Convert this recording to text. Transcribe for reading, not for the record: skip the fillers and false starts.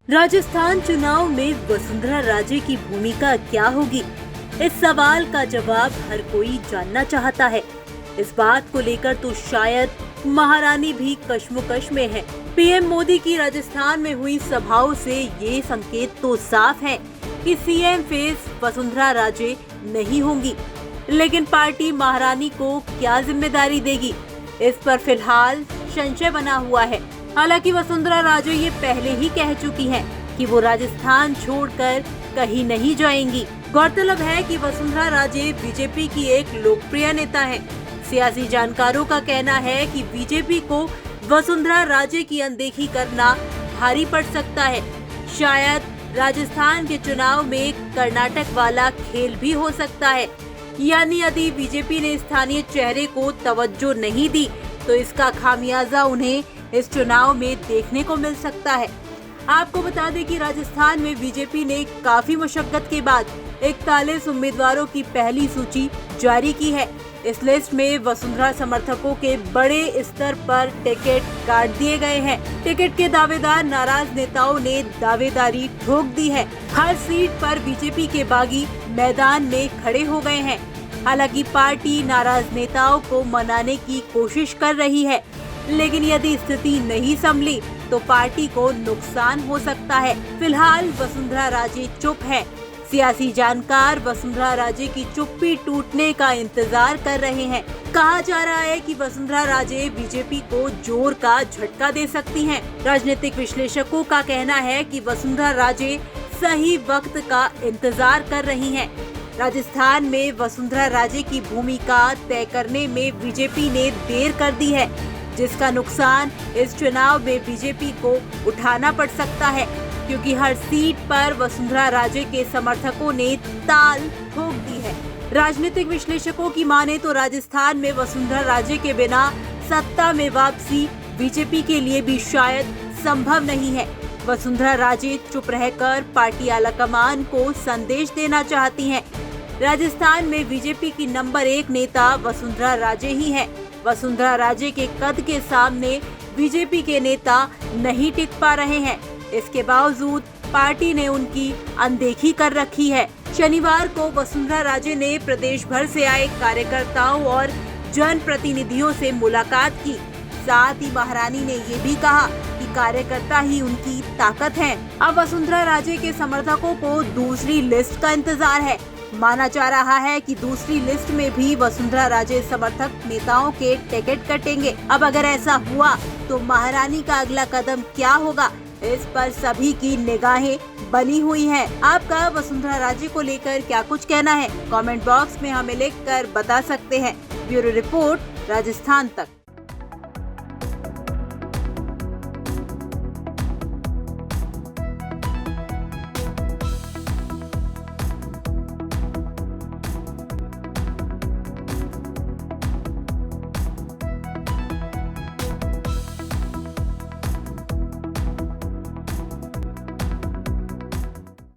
राजस्थान चुनाव में वसुंधरा राजे की भूमिका क्या होगी? इस सवाल का जवाब हर कोई जानना चाहता है। इस बात को लेकर तो शायद महारानी भी कश्मकश में है। पीएम मोदी की राजस्थान में हुई सभाओं से ये संकेत तो साफ है कि सीएम फेस वसुंधरा राजे नहीं होंगी, लेकिन पार्टी महारानी को क्या जिम्मेदारी देगी, इस पर फिलहाल संशय बना हुआ है। हालांकि वसुंधरा राजे ये पहले ही कह चुकी हैं कि वो राजस्थान छोड़कर कहीं नहीं जाएंगी। गौरतलब है कि वसुंधरा राजे बीजेपी की एक लोकप्रिय नेता हैं। सियासी जानकारों का कहना है कि बीजेपी को वसुंधरा राजे की अनदेखी करना भारी पड़ सकता है। शायद राजस्थान के चुनाव में कर्नाटक वाला खेल भी हो सकता है, यानी यदि बीजेपी ने स्थानीय चेहरे को तवज्जो नहीं दी तो इसका खामियाजा उन्हें इस चुनाव में देखने को मिल सकता है। आपको बता दें कि राजस्थान में बीजेपी ने काफी मशक्कत के बाद 41 उम्मीदवारों की पहली सूची जारी की है। इस लिस्ट में वसुंधरा समर्थकों के बड़े स्तर पर टिकट काट दिए गए हैं। टिकट के दावेदार नाराज नेताओं ने दावेदारी ठोक दी है। हर सीट पर बीजेपी के बागी मैदान में खड़े हो गए हैं। हालांकि पार्टी नाराज नेताओं को मनाने की कोशिश कर रही है, लेकिन यदि स्थिति नहीं संभली तो पार्टी को नुकसान हो सकता है। फिलहाल वसुंधरा राजे चुप है। सियासी जानकार वसुंधरा राजे की चुप्पी टूटने का इंतजार कर रहे हैं। कहा जा रहा है कि वसुंधरा राजे बीजेपी को जोर का झटका दे सकती हैं। राजनीतिक विश्लेषकों का कहना है कि वसुंधरा राजे सही वक्त का इंतजार कर रही हैं। राजस्थान में वसुंधरा राजे की भूमिका तय करने में बीजेपी ने देर कर दी है, जिसका नुकसान इस चुनाव में बीजेपी को उठाना पड़ सकता है, क्योंकि हर सीट पर वसुंधरा राजे के समर्थकों ने ताल ठोक दी है। राजनीतिक विश्लेषकों की माने तो राजस्थान में वसुंधरा राजे के बिना सत्ता में वापसी बीजेपी के लिए भी शायद संभव नहीं है। वसुंधरा राजे चुप रहकर पार्टी आलाकमान को संदेश देना चाहती हैं। राजस्थान में बीजेपी की नंबर 1 नेता वसुंधरा राजे ही है। वसुंधरा राजे के कद के सामने बीजेपी के नेता नहीं टिक पा रहे हैं। इसके बावजूद पार्टी ने उनकी अनदेखी कर रखी है। शनिवार को वसुंधरा राजे ने प्रदेश भर से आए कार्यकर्ताओं और जनप्रतिनिधियों से मुलाकात की। साथ ही महारानी ने ये भी कहा कि कार्यकर्ता ही उनकी ताकत हैं। अब वसुंधरा राजे के समर्थकों को दूसरी लिस्ट का इंतजार है। माना जा रहा है कि दूसरी लिस्ट में भी वसुंधरा राजे समर्थक नेताओं के टिकट कटेंगे। अब अगर ऐसा हुआ तो महारानी का अगला कदम क्या होगा, इस पर सभी की निगाहें बनी हुई हैं। आपका वसुंधरा राजे को लेकर क्या कुछ कहना है? कमेंट बॉक्स में हमें लिखकर बता सकते हैं। ब्यूरो रिपोर्ट, राजस्थान तक।